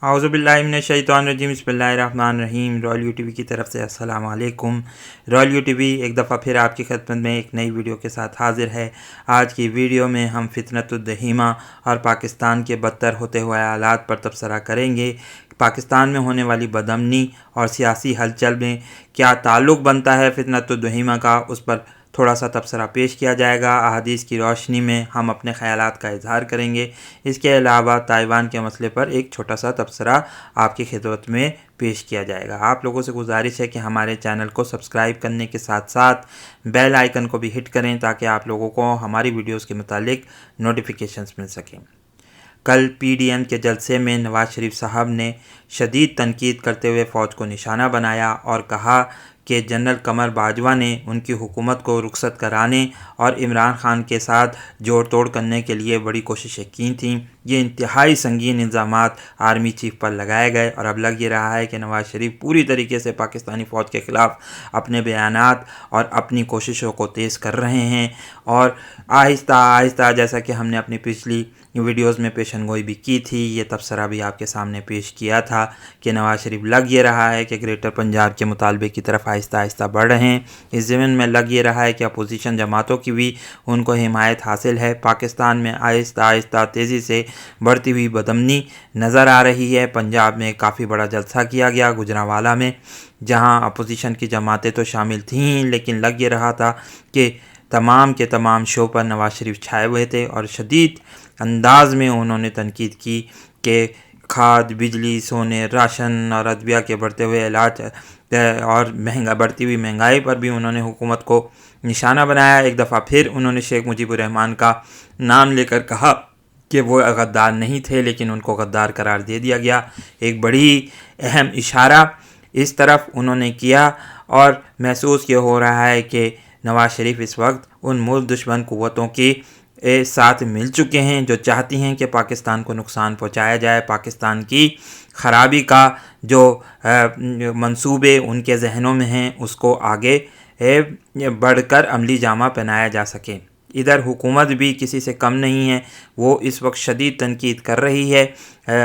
اعوذ باللہ من الشیطان الرجیم، بسم اللہ الرحمن الرحیم۔ رائل یو ٹی وی کی طرف سے السلام علیکم۔ رائل یو ٹی وی ایک دفعہ پھر آپ کی خدمت میں ایک نئی ویڈیو کے ساتھ حاضر ہے۔ آج کی ویڈیو میں ہم فتنۃ الدہیمہ اور پاکستان کے بدتر ہوتے ہوئے حالات پر تبصرہ کریں گے۔ پاکستان میں ہونے والی بدامنی اور سیاسی ہلچل میں کیا تعلق بنتا ہے فتنۃ الدہیمہ کا، اس پر تھوڑا سا تبصرہ پیش کیا جائے گا۔ احادیث کی روشنی میں ہم اپنے خیالات کا اظہار کریں گے۔ اس کے علاوہ تائیوان کے مسئلے پر ایک چھوٹا سا تبصرہ آپ کی خدمت میں پیش کیا جائے گا۔ آپ لوگوں سے گزارش ہے کہ ہمارے چینل کو سبسکرائب کرنے کے ساتھ ساتھ بیل آئیکن کو بھی ہٹ کریں تاکہ آپ لوگوں کو ہماری ویڈیوز کے متعلق نوٹیفیکیشنز مل سکیں۔ کل پی ڈی ایم کے جلسے میں نواز شریف صاحب نے شدید تنقید کرتے ہوئے فوج کو نشانہ بنایا اور کہا کہ جنرل قمر باجوہ نے ان کی حکومت کو رخصت کرانے اور عمران خان کے ساتھ جوڑ توڑ کرنے کے لیے بڑی کوششیں کی تھیں۔ یہ انتہائی سنگین الزامات آرمی چیف پر لگائے گئے اور اب لگ یہ رہا ہے کہ نواز شریف پوری طریقے سے پاکستانی فوج کے خلاف اپنے بیانات اور اپنی کوششوں کو تیز کر رہے ہیں، اور آہستہ آہستہ، جیسا کہ ہم نے اپنی پچھلی ویڈیوز میں پیشن گوئی بھی کی تھی، یہ تبصرہ بھی آپ کے سامنے پیش کیا تھا کہ نواز شریف لگ یہ رہا ہے کہ گریٹر پنجاب کے مطالبے کی طرف آہستہ آہستہ بڑھ رہے ہیں۔ اس ضمن میں لگ یہ رہا ہے کہ اپوزیشن جماعتوں کی بھی ان کو حمایت حاصل ہے۔ پاکستان میں آہستہ آہستہ تیزی سے بڑھتی ہوئی بدامنی نظر آ رہی ہے۔ پنجاب میں کافی بڑا جلسہ کیا گیا گوجرانوالہ میں، جہاں اپوزیشن کی جماعتیں تو شامل تھیں، لیکن لگ یہ رہا تھا کہ تمام کے تمام شو پر نواز شریف چھائے ہوئے تھے اور شدید انداز میں انہوں نے تنقید کی کہ کھاد، بجلی، سونے، راشن اور ادویہ کے بڑھتے ہوئے علاج اور بڑھتی ہوئی مہنگائی پر بھی انہوں نے حکومت کو نشانہ بنایا۔ ایک دفعہ پھر انہوں نے شیخ مجیب الرحمن کا نام لے کر کہا کہ وہ غدار نہیں تھے، لیکن ان کو غدار قرار دے دیا گیا۔ ایک بڑی اہم اشارہ اس طرف انہوں نے کیا، اور محسوس یہ ہو رہا ہے کہ نواز شریف اس وقت ان ملک دشمن قوتوں کے ساتھ مل چکے ہیں جو چاہتی ہیں کہ پاکستان کو نقصان پہنچایا جائے۔ پاکستان کی خرابی کا جو منصوبے ان کے ذہنوں میں ہیں، اس کو آگے بڑھ کر عملی جامہ پہنایا جا سکے۔ ادھر حکومت بھی کسی سے کم نہیں ہے، وہ اس وقت شدید تنقید کر رہی ہے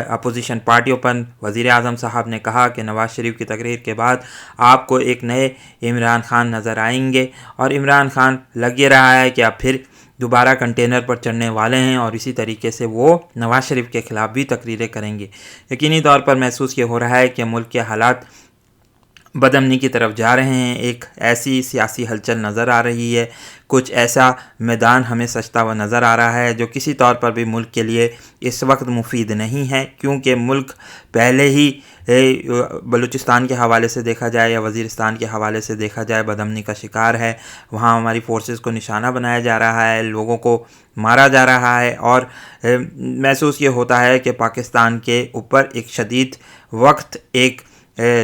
اپوزیشن پارٹیوں پر۔ وزیر اعظم صاحب نے کہا کہ نواز شریف کی تقریر کے بعد آپ کو ایک نئے عمران خان نظر آئیں گے، اور عمران خان لگ یہ رہا ہے کہ اب پھر دوبارہ کنٹینر پر چڑھنے والے ہیں، اور اسی طریقے سے وہ نواز شریف کے خلاف بھی تقریریں کریں گے۔ یقینی طور پر محسوس یہ ہو رہا ہے کہ ملک کے حالات بدامنی کی طرف جا رہے ہیں۔ ایک ایسی سیاسی ہلچل نظر آ رہی ہے، کچھ ایسا میدان ہمیں سجتا ہوا نظر آ رہا ہے جو کسی طور پر بھی ملک کے لیے اس وقت مفید نہیں ہے، کیونکہ ملک پہلے ہی بلوچستان کے حوالے سے دیکھا جائے یا وزیرستان کے حوالے سے دیکھا جائے بدامنی کا شکار ہے۔ وہاں ہماری فورسز کو نشانہ بنایا جا رہا ہے، لوگوں کو مارا جا رہا ہے، اور محسوس یہ ہوتا ہے کہ پاکستان کے اوپر ایک شدید وقت، ایک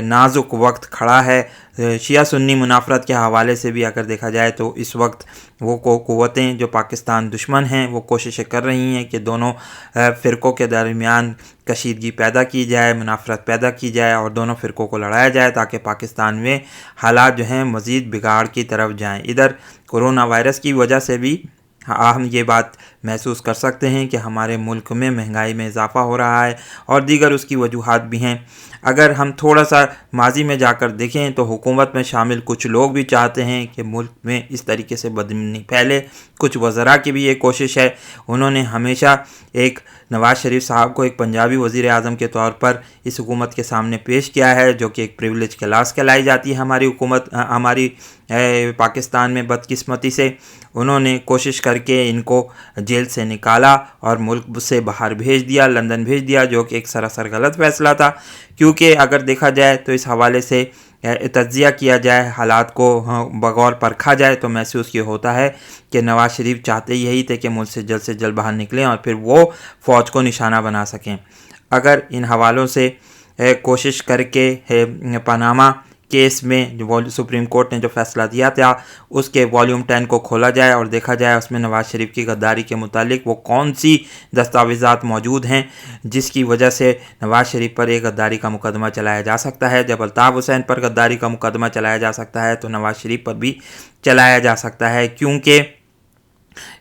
نازک وقت کھڑا ہے۔ شیعہ سنی منافرت کے حوالے سے بھی اگر دیکھا جائے تو اس وقت وہ قوتیں جو پاکستان دشمن ہیں وہ کوششیں کر رہی ہیں کہ دونوں فرقوں کے درمیان کشیدگی پیدا کی جائے، منافرت پیدا کی جائے اور دونوں فرقوں کو لڑایا جائے تاکہ پاکستان میں حالات جو ہیں مزید بگاڑ کی طرف جائیں۔ ادھر کورونا وائرس کی وجہ سے بھی ہم یہ بات محسوس کر سکتے ہیں کہ ہمارے ملک میں مہنگائی میں اضافہ ہو رہا ہے، اور دیگر اس کی وجوہات بھی ہیں۔ اگر ہم تھوڑا سا ماضی میں جا کر دیکھیں تو حکومت میں شامل کچھ لوگ بھی چاہتے ہیں کہ ملک میں اس طریقے سے بدامنی پھیلے۔ کچھ وزراء کی بھی یہ کوشش ہے۔ انہوں نے ہمیشہ ایک نواز شریف صاحب کو ایک پنجابی وزیر اعظم کے طور پر اس حکومت کے سامنے پیش کیا ہے، جو کہ ایک پریولیج کلاس کہلائی جاتی ہے ہماری حکومت، ہماری پاکستان میں۔ بدقسمتی سے انہوں نے کوشش کر کے ان کو جیل سے نکالا اور ملک سے باہر بھیج دیا، لندن بھیج دیا، جو کہ ایک سراسر غلط فیصلہ تھا، کیونکہ اگر دیکھا جائے تو اس حوالے سے تجزیہ کیا جائے، حالات کو بغور پرکھا جائے تو محسوس یہ ہوتا ہے کہ نواز شریف چاہتے یہی تھے کہ ملک سے جلد باہر نکلیں اور پھر وہ فوج کو نشانہ بنا سکیں۔ اگر ان حوالوں سے کوشش کر کے پاناما کیس میں جو سپریم کورٹ نے جو فیصلہ دیا تھا اس کے والیوم 10 کو کھولا جائے اور دیکھا جائے اس میں نواز شریف کی غداری کے متعلق وہ کون سی دستاویزات موجود ہیں جس کی وجہ سے نواز شریف پر ایک غداری کا مقدمہ چلایا جا سکتا ہے۔ جب الطاف حسین پر غداری کا مقدمہ چلایا جا سکتا ہے تو نواز شریف پر بھی چلایا جا سکتا ہے، کیونکہ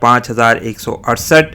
5168।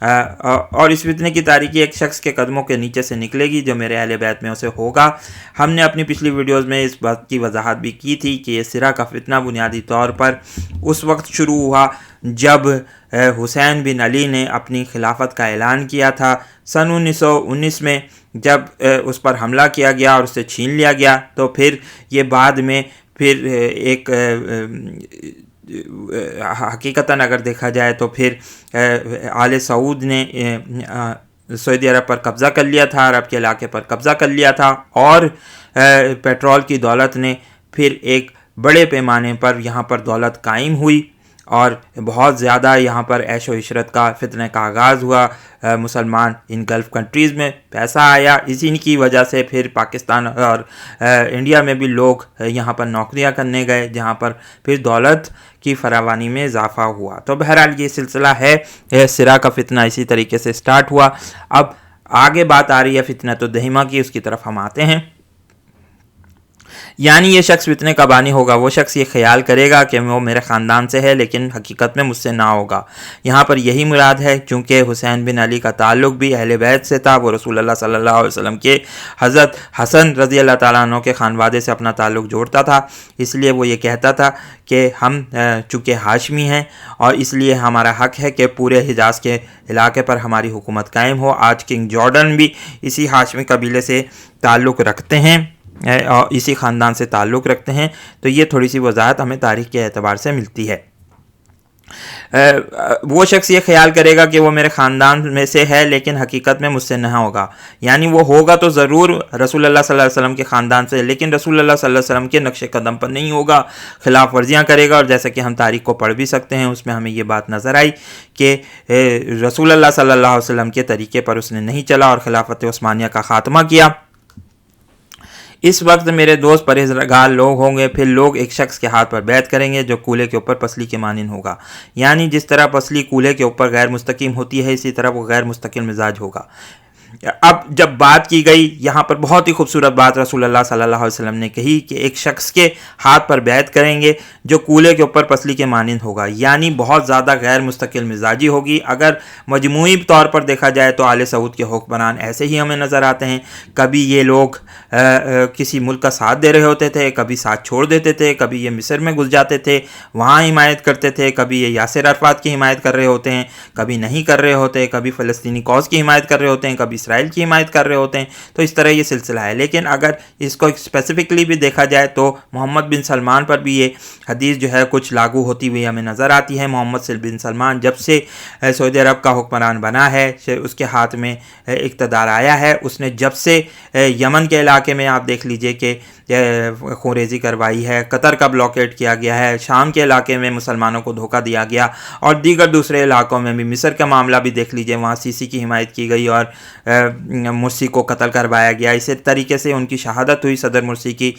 اور اس فتنے کی تاریکی ایک شخص کے قدموں کے نیچے سے نکلے گی جو میرے اہل بیت میں اسے ہوگا۔ ہم نے اپنی پچھلی ویڈیوز میں اس بات کی وضاحت بھی کی تھی کہ یہ سرہ کا فتنہ بنیادی طور پر اس وقت شروع ہوا جب حسین بن علی نے اپنی خلافت کا اعلان کیا تھا سن 1919 میں، جب اس پر حملہ کیا گیا اور اسے چھین لیا گیا، تو پھر یہ بعد میں پھر ایک حقیقتاً اگر دیکھا جائے تو پھر آل سعود نے سعودی عرب پر قبضہ کر لیا تھا، عرب کے علاقے پر قبضہ کر لیا تھا، اور پیٹرول کی دولت نے پھر ایک بڑے پیمانے پر یہاں پر دولت قائم ہوئی اور بہت زیادہ یہاں پر عیش و عشرت کا فتنے کا آغاز ہوا۔ مسلمان ان گلف کنٹریز میں پیسہ آیا، اسی کی وجہ سے پھر پاکستان اور انڈیا میں بھی لوگ یہاں پر نوکریاں کرنے گئے، جہاں پر پھر دولت کی فراوانی میں اضافہ ہوا۔ تو بہرحال یہ سلسلہ ہے، سرہ کا فتنہ اسی طریقے سے سٹارٹ ہوا۔ اب آگے بات آ رہی ہے فتنۃ الدہیمہ کی، اس کی طرف ہم آتے ہیں۔ یعنی یہ شخص فتنے کا بانی ہوگا وہ شخص یہ خیال کرے گا کہ وہ میرے خاندان سے ہے لیکن حقیقت میں مجھ سے نہ ہوگا۔ یہاں پر یہی مراد ہے، چونکہ حسین بن علی کا تعلق بھی اہل بیت سے تھا، وہ رسول اللہ صلی اللہ علیہ وسلم کے حضرت حسن رضی اللہ تعالیٰ عنہ کے خانوادے سے اپنا تعلق جوڑتا تھا، اس لیے وہ یہ کہتا تھا کہ ہم چونکہ ہاشمی ہیں اور اس لیے ہمارا حق ہے کہ پورے حجاز کے علاقے پر ہماری حکومت قائم ہو۔ آج کنگ جارڈن بھی اسی ہاشمی قبیلے سے تعلق رکھتے ہیں اور اسی خاندان سے تعلق رکھتے ہیں، تو یہ تھوڑی سی وضاحت ہمیں تاریخ کے اعتبار سے ملتی ہے۔ وہ شخص یہ خیال کرے گا کہ وہ میرے خاندان میں سے ہے لیکن حقیقت میں مجھ سے نہ ہوگا، یعنی وہ ہوگا تو ضرور رسول اللہ صلی اللہ علیہ وسلم کے خاندان سے، لیکن رسول اللہ صلی اللہ علیہ وسلم کے نقش قدم پر نہیں ہوگا، خلاف ورزیاں کرے گا، اور جیسا کہ ہم تاریخ کو پڑھ بھی سکتے ہیں اس میں ہمیں یہ بات نظر آئی کہ رسول اللہ صلی اللہ علیہ وسلم کے طریقے پر اس نے نہیں چلا اور خلافت عثمانیہ کا خاتمہ کیا۔ اس وقت میرے دوست پرہیزگار لوگ ہوں گے، پھر لوگ ایک شخص کے ہاتھ پر بیعت کریں گے جو کولے کے اوپر پسلی کے مانند ہوگا، یعنی جس طرح پسلی کولے کے اوپر غیر مستقیم ہوتی ہے اسی طرح وہ غیر مستقل مزاج ہوگا۔ اب جب بات کی گئی یہاں پر بہت ہی خوبصورت بات رسول اللہ صلی اللہ علیہ وسلم نے کہی کہ ایک شخص کے ہاتھ پر بیعت کریں گے جو کولے کے اوپر پسلی کے مانند ہوگا، یعنی بہت زیادہ غیر مستقل مزاجی ہوگی۔ اگر مجموعی طور پر دیکھا جائے تو آل سعود کے حکمران ایسے ہی ہمیں نظر آتے ہیں، کبھی یہ لوگ کسی ملک کا ساتھ دے رہے ہوتے تھے، کبھی ساتھ چھوڑ دیتے تھے، کبھی یہ مصر میں گھس جاتے تھے وہاں حمایت کرتے تھے، کبھی یہ یاسر عرفات کی حمایت کر رہے ہوتے ہیں، کبھی نہیں کر رہے ہوتے، کبھی فلسطینی کوز کی حمایت کر رہے ہوتے ہیں، کبھی اسرائیل کی حمایت کر رہے ہوتے ہیں، تو اس طرح یہ سلسلہ ہے۔ لیکن اگر اس کو اسپیسیفکلی بھی دیکھا جائے تو محمد بن سلمان پر بھی یہ حدیث جو ہے کچھ لاگو ہوتی ہوئی ہمیں نظر آتی ہے۔ محمد بن سلمان جب سے سعودی عرب کا حکمران بنا ہے، اس کے ہاتھ میں اقتدار آیا ہے، اس نے جب سے یمن کے علاقے میں آپ دیکھ لیجئے کہ خونریزی کروائی ہے، قطر کا بلاکیٹ کیا گیا ہے، شام کے علاقے میں مسلمانوں کو دھوکہ دیا گیا، اور دیگر دوسرے علاقوں میں بھی مصر کا معاملہ بھی دیکھ لیجئے، وہاں سیسی کی حمایت کی گئی اور مرسی کو قتل کروایا گیا، اسی طریقے سے ان کی شہادت ہوئی صدر مرسی کی۔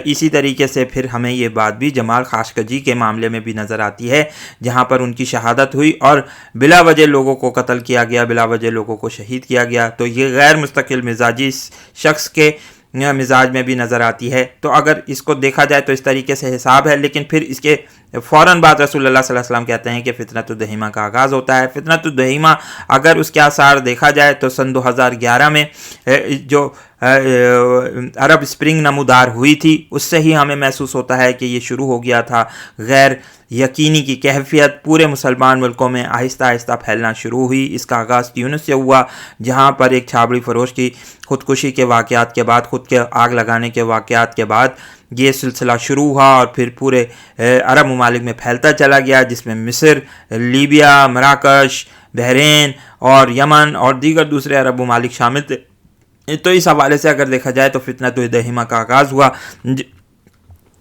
اسی طریقے سے پھر ہمیں یہ بات بھی جمال خاشقجی کے معاملے میں بھی نظر آتی ہے جہاں پر ان کی شہادت ہوئی اور بلا وجہ لوگوں کو قتل کیا گیا، بلا وجہ لوگوں کو شہید کیا گیا، تو یہ غیر مستقل مزاجی شخص کے مزاج میں بھی نظر آتی ہے۔ تو اگر اس کو دیکھا جائے تو اس طریقے سے حساب ہے، لیکن پھر اس کے فوراً بعد رسول اللہ صلی اللہ علیہ وسلم کہتے ہیں کہ فتنۃ الدہیمہ کا آغاز ہوتا ہے۔ فتنۃ الدہیمہ اگر اس کے آثار دیکھا جائے تو سن 2011 میں جو عرب اسپرنگ نمودار ہوئی تھی اس سے ہی ہمیں محسوس ہوتا ہے کہ یہ شروع ہو گیا تھا۔ غیر یقینی کی کیفیت پورے مسلمان ملکوں میں آہستہ آہستہ پھیلنا شروع ہوئی۔ اس کا آغاز تیونس سے ہوا جہاں پر ایک چھابڑی فروش کی خودکشی کے واقعات کے بعد، خود کے آگ لگانے کے واقعات کے بعد یہ سلسلہ شروع ہوا اور پھر پورے عرب ممالک میں پھیلتا چلا گیا، جس میں مصر، لیبیا، مراکش، بحرین اور یمن اور دیگر دوسرے عرب ممالک شامل تھے۔ تو اس حوالے سے اگر دیکھا جائے تو فتنۃ الدہیمہ کا آغاز ہوا۔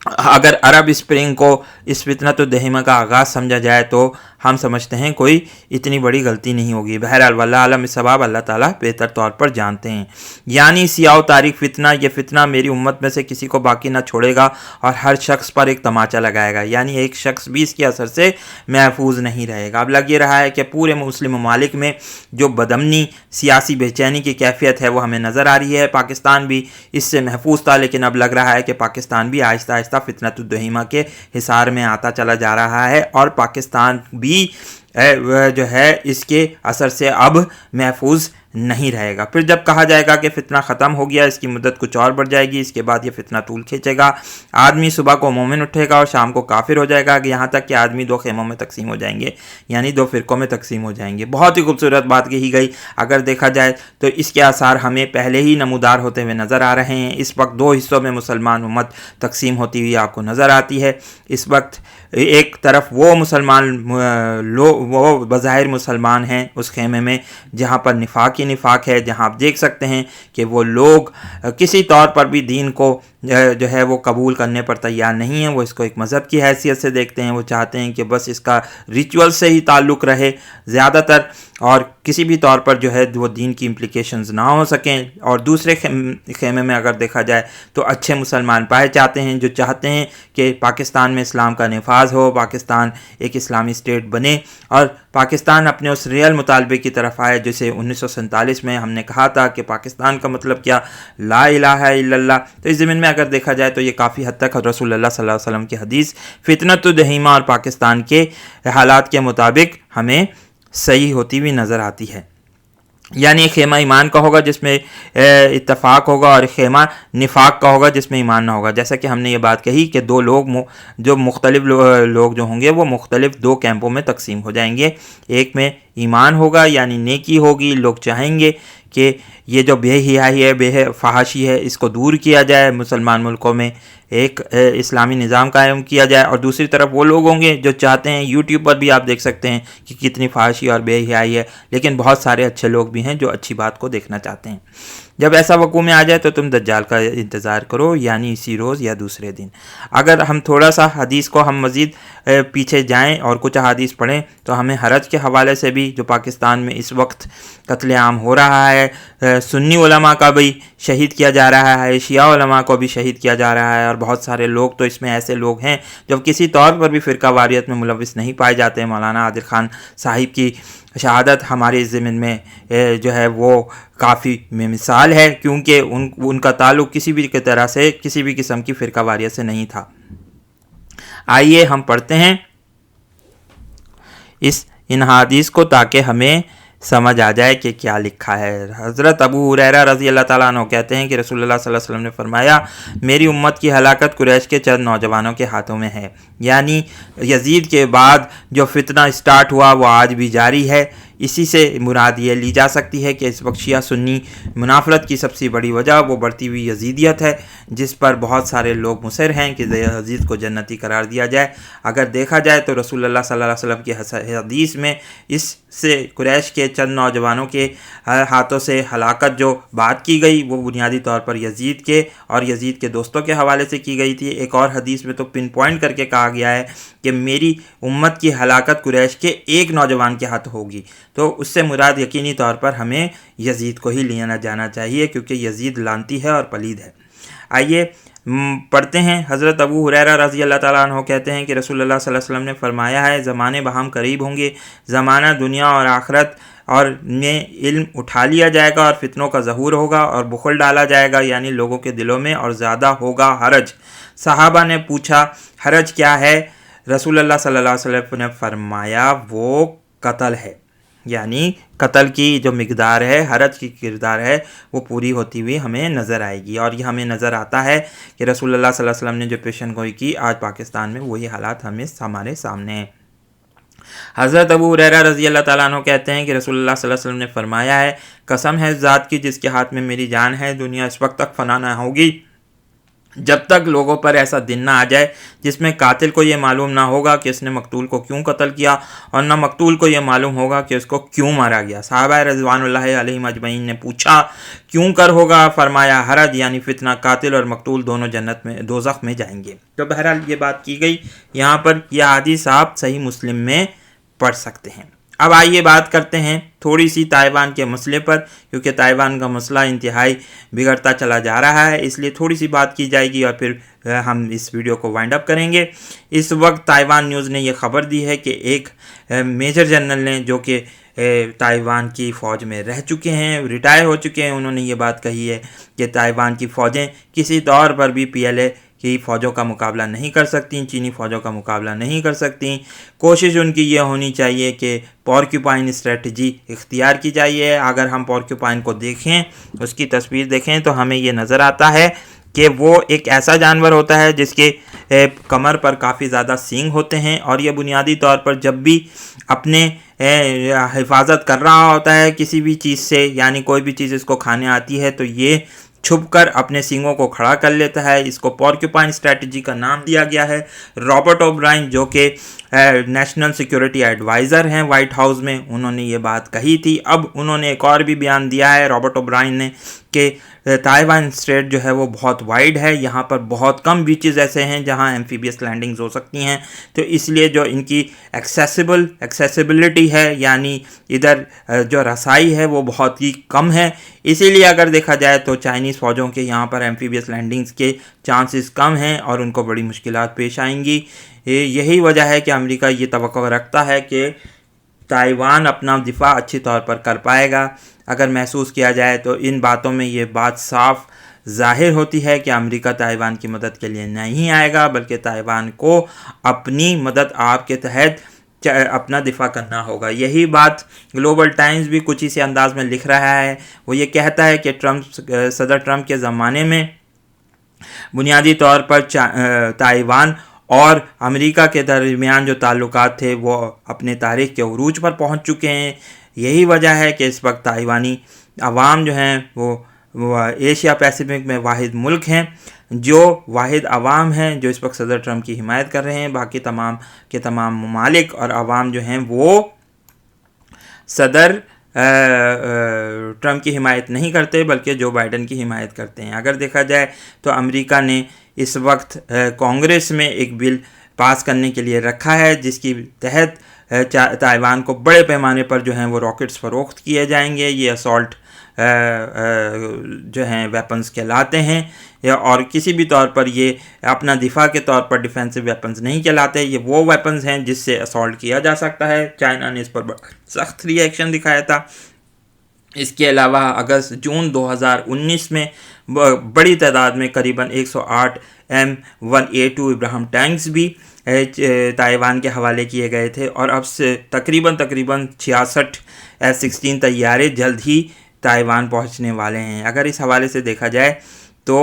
اگر عرب اسپرنگ کو اس فتنۃ الدہیمہ کا آغاز سمجھا جائے تو ہم سمجھتے ہیں کوئی اتنی بڑی غلطی نہیں ہوگی۔ بہرحال واللہ عالم الصواب، اللہ تعالیٰ بہتر طور پر جانتے ہیں۔ یعنی سیاہ و تاریک فتنہ، یہ فتنہ میری امت میں سے کسی کو باقی نہ چھوڑے گا اور ہر شخص پر ایک تماچا لگائے گا، یعنی ایک شخص بھی اس کے اثر سے محفوظ نہیں رہے گا۔ اب لگ یہ رہا ہے کہ پورے مسلم ممالک میں جو بدامنی، سیاسی بے چینی کی کیفیت ہے وہ ہمیں نظر آ رہی ہے۔ پاکستان بھی اس سے محفوظ تھا، لیکن اب لگ رہا ہے کہ پاکستان بھی آہستہ آہستہ فتنۃ الدہیمہ کے حصار میں آتا چلا جا رہا ہے، اور پاکستان بھی جو ہے اس کے اثر سے اب محفوظ نہیں رہے گا۔ پھر جب کہا جائے گا کہ فتنہ ختم ہو گیا، اس کی مدت کچھ اور بڑھ جائے گی، اس کے بعد یہ فتنہ طول کھینچے گا، آدمی صبح کو مومن اٹھے گا اور شام کو کافر ہو جائے گا، کہ یہاں تک کہ آدمی 2 خیموں میں تقسیم ہو جائیں گے، یعنی 2 فرقوں میں تقسیم ہو جائیں گے۔ بہت ہی خوبصورت بات کہی گئی۔ اگر دیکھا جائے تو اس کے آثار ہمیں پہلے ہی نمودار ہوتے ہوئے نظر آ رہے ہیں۔ اس وقت 2 حصوں میں مسلمان امت تقسیم ہوتی ہوئی آپ کو نظر آتی ہے۔ اس وقت ایک طرف وہ مسلمان وہ بظاہر مسلمان ہیں اس خیمے میں جہاں پر نفاق ہی نفاق ہے، جہاں آپ دیکھ سکتے ہیں کہ وہ لوگ کسی طور پر بھی دین کو جو ہے وہ قبول کرنے پر تیار نہیں ہیں، وہ اس کو ایک مذہب کی حیثیت سے دیکھتے ہیں، وہ چاہتے ہیں کہ بس اس کا ریچول سے ہی تعلق رہے زیادہ تر، اور کسی بھی طور پر جو ہے وہ دین کی امپلیکیشنز نہ ہو سکیں۔ اور دوسرے خیمے میں اگر دیکھا جائے تو اچھے مسلمان پائے جاتے ہیں جو چاہتے ہیں کہ پاکستان میں اسلام کا نفاذ ہو، پاکستان ایک اسلامی اسٹیٹ بنے، اور پاکستان اپنے اس ریئل مطالبے کی طرف آئے جسے 1947 میں ہم نے کہا تھا کہ پاکستان کا مطلب کیا، لا الہ الا اللہ۔ تو اس زمین میں اگر دیکھا جائے تو یہ کافی حد تک رسول اللہ صلی اللہ علیہ وسلم کی حدیث فتنۃ الدہیمہ اور پاکستان کے حالات کے مطابق ہمیں صحیح ہوتی ہوئی نظر آتی ہے۔ یعنی خیمہ ایمان کا ہوگا جس میں اتفاق ہوگا، اور خیمہ نفاق کا ہوگا جس میں ایمان نہ ہوگا۔ جیسا کہ ہم نے یہ بات کہی کہ 2 لوگ جو مختلف لوگ جو ہوں گے وہ مختلف 2 کیمپوں میں تقسیم ہو جائیں گے۔ ایک میں ایمان ہوگا یعنی نیکی ہوگی، لوگ چاہیں گے کہ یہ جو بے حیائی ہے، بے فحاشی ہے، اس کو دور کیا جائے، مسلمان ملکوں میں ایک اسلامی نظام قائم کیا جائے۔ اور دوسری طرف وہ لوگ ہوں گے جو چاہتے ہیں، یوٹیوب پر بھی آپ دیکھ سکتے ہیں کہ کتنی فحاشی اور بے حیائی ہے، لیکن بہت سارے اچھے لوگ بھی ہیں جو اچھی بات کو دیکھنا چاہتے ہیں۔ جب ایسا وقوع میں آ جائے تو تم دجال کا انتظار کرو، یعنی اسی روز یا دوسرے دن۔ اگر ہم تھوڑا سا حدیث کو ہم مزید پیچھے جائیں اور کچھ حدیث پڑھیں تو ہمیں حرج کے حوالے سے بھی جو پاکستان میں اس وقت قتل عام ہو رہا ہے، سنی علماء کا بھی شہید کیا جا رہا ہے، شیعہ علماء کو بھی شہید کیا جا رہا ہے، اور بہت سارے لوگ تو اس میں ایسے لوگ ہیں جو کسی طور پر بھی فرقہ واریت میں ملوث نہیں پائے جاتے ہیں۔ مولانا عادل خان صاحب کی شہادت ہمارے زمین میں جو ہے وہ کافی مثال ہے، کیونکہ ان کا تعلق کسی بھی طرح سے کسی بھی قسم کی فرقہ واریت سے نہیں تھا۔ آئیے ہم پڑھتے ہیں ان حدیث کو تاکہ ہمیں سمجھ آ جائے کہ کیا لکھا ہے۔ حضرت ابو ہریرہ رضی اللہ تعالیٰ عنہ کہتے ہیں کہ رسول اللہ صلی اللہ علیہ وسلم نے فرمایا، میری امت کی ہلاکت قریش کے چند نوجوانوں کے ہاتھوں میں ہے۔ یعنی یزید کے بعد جو فتنہ سٹارٹ ہوا وہ آج بھی جاری ہے۔ اسی سے مراد یہ لی جا سکتی ہے کہ اس وقت شیعہ سنی منافرت کی سب سے بڑی وجہ وہ بڑھتی ہوئی یزیدیت ہے، جس پر بہت سارے لوگ مصر ہیں کہ یزید کو جنتی قرار دیا جائے۔ اگر دیکھا جائے تو رسول اللہ صلی اللہ علیہ وسلم کی حدیث میں اس سے قریش کے چند نوجوانوں کے ہاتھوں سے ہلاکت جو بات کی گئی وہ بنیادی طور پر یزید کے اور یزید کے دوستوں کے حوالے سے کی گئی تھی۔ ایک اور حدیث میں تو پن پوائنٹ کر کے کہا گیا ہے کہ میری امت کی ہلاکت قریش کے ایک نوجوان کے ہاتھ ہوگی، تو اس سے مراد یقینی طور پر ہمیں یزید کو ہی لینا جانا چاہیے، کیونکہ یزید لعنتی ہے اور پلید ہے۔ آئیے پڑھتے ہیں۔ حضرت ابو ہریرہ رضی اللہ تعالیٰ عنہ کہتے ہیں کہ رسول اللہ صلی اللہ علیہ وسلم نے فرمایا ہے، زمانے بہم قریب ہوں گے، زمانہ دنیا اور آخرت اور میں علم اٹھا لیا جائے گا اور فتنوں کا ظہور ہوگا اور بخل ڈالا جائے گا، یعنی لوگوں کے دلوں میں، اور زیادہ ہوگا حرج۔ صحابہ نے پوچھا حرج کیا ہے؟ رسول اللہ صلی اللہ علیہ وسلم نے فرمایا وہ قتل ہے، یعنی قتل کی جو مقدار ہے، حرج کی کردار ہے، وہ پوری ہوتی ہوئی ہمیں نظر آئے گی۔ اور یہ ہمیں نظر آتا ہے کہ رسول اللہ صلی اللہ علیہ وسلم نے جو پیشن گوئی کی، آج پاکستان میں وہی حالات ہمارے سامنے ہیں۔ حضرت ابو ہریرہ رضی اللہ تعالیٰ عنہ کہتے ہیں کہ رسول اللہ صلی اللہ علیہ وسلم نے فرمایا ہے، قسم ہے ذات کی جس کے ہاتھ میں میری جان ہے، دنیا اس وقت تک فنا نہ ہوگی جب تک لوگوں پر ایسا دن نہ آ جائے جس میں قاتل کو یہ معلوم نہ ہوگا کہ اس نے مقتول کو کیوں قتل کیا، اور نہ مقتول کو یہ معلوم ہوگا کہ اس کو کیوں مارا گیا۔ صحابہ رضوان اللہ علیہم اجمعین نے پوچھا کیوں کر ہوگا؟ فرمایا حرج، یعنی فتنہ، قاتل اور مقتول دونوں جنت میں دوزخ میں جائیں گے۔ تو بہرحال یہ بات کی گئی، یہاں پر یہ حدیث آپ صحیح مسلم میں پڑھ سکتے ہیں۔ اب آئیے بات کرتے ہیں تھوڑی سی تائیوان کے مسئلے پر، کیونکہ تائیوان کا مسئلہ انتہائی بگڑتا چلا جا رہا ہے، اس لیے تھوڑی سی بات کی جائے گی اور پھر ہم اس ویڈیو کو وائنڈ اپ کریں گے۔ اس وقت تائیوان نیوز نے یہ خبر دی ہے کہ ایک میجر جنرل نے جو کہ تائیوان کی فوج میں رہ چکے ہیں، ریٹائر ہو چکے ہیں، انہوں نے یہ بات کہی ہے کہ تائیوان کی فوجیں کسی طور پر بھی PLA کی فوجوں کا مقابلہ نہیں کر سکتی، چینی فوجوں کا مقابلہ نہیں کر سکتی۔ کوشش ان کی یہ ہونی چاہیے کہ پورکیوپائن اسٹریٹجی اختیار کی جائے۔ اگر ہم پورکیوپائن کو دیکھیں، اس کی تصویر دیکھیں تو ہمیں یہ نظر آتا ہے کہ وہ ایک ایسا جانور ہوتا ہے جس کے کمر پر کافی زیادہ سینگ ہوتے ہیں، اور یہ بنیادی طور پر جب بھی اپنے حفاظت کر رہا ہوتا ہے کسی بھی چیز سے، یعنی کوئی بھی چیز اس کو کھانے آتی ہے تو یہ چھپ کر اپنے سینگوں کو کھڑا کر لیتا ہے۔ اس کو پورکیوپائن اسٹریٹجی کا نام دیا گیا ہے۔ رابرٹ اوبرائن جو کہ نیشنل سیکیورٹی ایڈوائزر ہیں وائٹ ہاؤس میں، انہوں نے یہ بات کہی تھی۔ اب انہوں نے ایک اور بھی بیان دیا ہے رابرٹ اوبرائن نے کہ تائیوان اسٹریٹ جو ہے وہ بہت وائڈ ہے، یہاں پر بہت کم بیچز ایسے ہیں جہاں ایمفیبیس لینڈنگز ہو سکتی ہیں، تو اس لیے جو ان کی ایکسیسیبلٹی ہے، یعنی ادھر جو رسائی ہے وہ بہت ہی کم ہے۔ اسی لیے اگر دیکھا جائے تو چائنیز فوجوں کے یہاں پر ایمفیبیس لینڈنگز کے چانسز کم ہیں اور ان کو بڑی مشکلات پیش آئیں گی۔ یہی وجہ ہے کہ امریکہ یہ توقع رکھتا ہے کہ تائیوان اپنا دفاع اچھی طور پر کر پائے گا۔ اگر محسوس کیا جائے تو ان باتوں میں یہ بات صاف ظاہر ہوتی ہے کہ امریکہ تائیوان کی مدد کے لیے نہیں آئے گا، بلکہ تائیوان کو اپنی مدد آپ کے تحت اپنا دفاع کرنا ہوگا۔ یہی بات گلوبل ٹائمز بھی کچھ اسی انداز میں لکھ رہا ہے۔ وہ یہ کہتا ہے کہ صدر ٹرمپ کے زمانے میں بنیادی طور پر تائیوان اور امریکہ کے درمیان جو تعلقات تھے وہ اپنے تاریخ کے عروج پر پہنچ چکے ہیں۔ یہی وجہ ہے کہ اس وقت تائیوانی عوام جو ہیں وہ ایشیا پیسیفک میں واحد ملک ہیں، جو واحد عوام ہیں جو اس وقت صدر ٹرمپ کی حمایت کر رہے ہیں۔ باقی تمام کے تمام ممالک اور عوام جو ہیں وہ صدر ٹرمپ کی حمایت نہیں کرتے بلکہ جو بائیڈن کی حمایت کرتے ہیں۔ اگر دیکھا جائے تو امریکہ نے اس وقت کانگریس میں ایک بل پاس کرنے کے لیے رکھا ہے جس کی تحت تائیوان کو بڑے پیمانے پر جو ہیں وہ راکٹس فروخت کیے جائیں گے۔ یہ اسالٹ جو ہیں ویپنز کہلاتے ہیں، اور کسی بھی طور پر یہ اپنا دفاع کے طور پر ڈیفینسو ویپنز نہیں کہلاتے۔ یہ وہ ویپنز ہیں جس سے اسالٹ کیا جا سکتا ہے۔ چائنا نے اس پر سخت ری ایکشن دکھایا تھا۔ اس کے علاوہ جون 2019 میں بڑی تعداد میں قریباً 108 M1A2 ابراہم ٹینکس بھی تائیوان کے حوالے کیے گئے تھے، اور اب سے تقریباً 66 F-16 طیارے جلد ہی تائیوان پہنچنے والے ہیں۔ اگر اس حوالے سے دیکھا جائے تو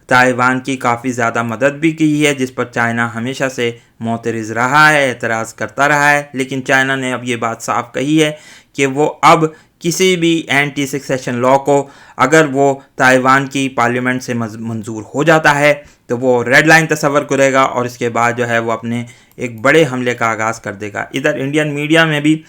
تائیوان کی کافی زیادہ مدد بھی کی ہے، جس پر چائنا ہمیشہ سے معترض رہا ہے، اعتراض کرتا رہا ہے، لیکن چائنا نے اب یہ بات صاف کہی ہے کہ وہ اب کسی بھی اینٹی سیکسیشن لا کو اگر وہ تائیوان کی پارلیمنٹ سے منظور ہو جاتا ہے تو وہ ریڈ لائن تصور کرے گا، اور اس کے بعد جو ہے وہ اپنے ایک بڑے حملے کا آغاز کر دے گا۔ ادھر انڈین میڈیا میں بھی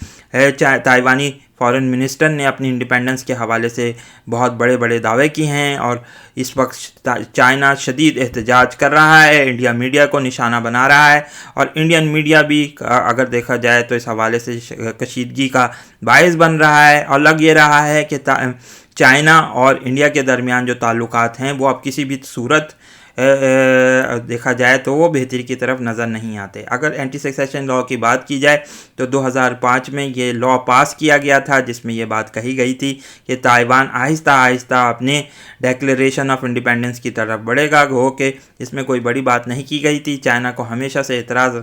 تائیوانی فارن منسٹر نے اپنی انڈیپینڈنس کے حوالے سے بہت بڑے بڑے دعوے کیے ہیں، اور اس وقت چائنا شدید احتجاج کر رہا ہے، انڈیا میڈیا کو نشانہ بنا رہا ہے، اور انڈین میڈیا بھی اگر دیکھا جائے تو اس حوالے سے کشیدگی کا باعث بن رہا ہے، اور لگ یہ رہا ہے کہ چائنا اور انڈیا کے درمیان جو تعلقات ہیں وہ اب کسی بھی صورت دیکھا جائے تو وہ بہتری کی طرف نظر نہیں آتے۔ اگر اینٹی سیکسیشن لا کی بات کی جائے تو 2005 میں یہ لا پاس کیا گیا تھا، جس میں یہ بات کہی گئی تھی کہ تائیوان آہستہ آہستہ اپنے ڈیکلیریشن آف انڈیپینڈنس کی طرف بڑھے گا، گو کہ اس میں کوئی بڑی بات نہیں کی گئی تھی۔ چائنا کو ہمیشہ سے اعتراض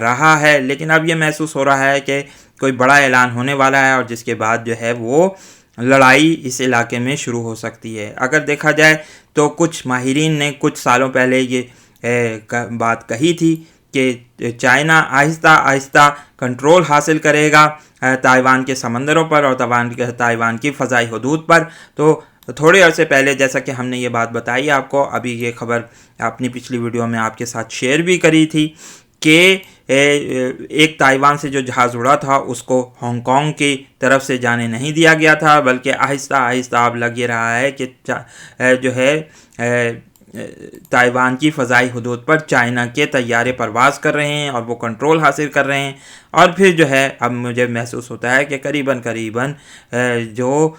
رہا ہے، لیکن اب یہ محسوس ہو رہا ہے کہ کوئی بڑا اعلان ہونے والا ہے، اور جس کے بعد جو ہے وہ لڑائی اس علاقے میں شروع ہو سکتی ہے۔ اگر دیکھا جائے تو کچھ ماہرین نے کچھ سالوں پہلے یہ بات کہی تھی کہ چائنا آہستہ آہستہ کنٹرول حاصل کرے گا تائیوان کے سمندروں پر اور تائیوان کی فضائی حدود پر۔ تو تھوڑے عرصے پہلے جیسا کہ ہم نے یہ بات بتائی آپ کو، ابھی یہ خبر اپنی پچھلی ویڈیو میں آپ کے ساتھ شیئر بھی کری تھی کہ ایک تائیوان سے جو جہاز اڑا تھا اس کو ہانگ کانگ کی طرف سے جانے نہیں دیا گیا تھا، بلکہ آہستہ آہستہ اب لگ یہ رہا ہے کہ جو ہے تائیوان کی فضائی حدود پر چائنا کے طیارے پرواز کر رہے ہیں اور وہ کنٹرول حاصل کر رہے ہیں، اور پھر جو ہے اب مجھے محسوس ہوتا ہے کہ قریباً جو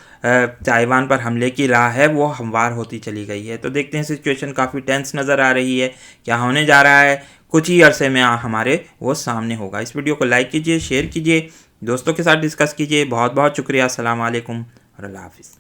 تائیوان پر حملے کی راہ ہے وہ ہموار ہوتی چلی گئی ہے۔ تو دیکھتے ہیں سچویشن کافی ٹینس نظر آ رہی ہے، کیا ہونے جا رہا ہے کچھ ہی عرصے میں ہمارے وہ سامنے ہوگا۔ اس ویڈیو کو لائک کیجئے، شیئر کیجئے، دوستوں کے ساتھ ڈسکس کیجئے۔ بہت بہت شکریہ، السلام علیکم اور اللہ حافظ۔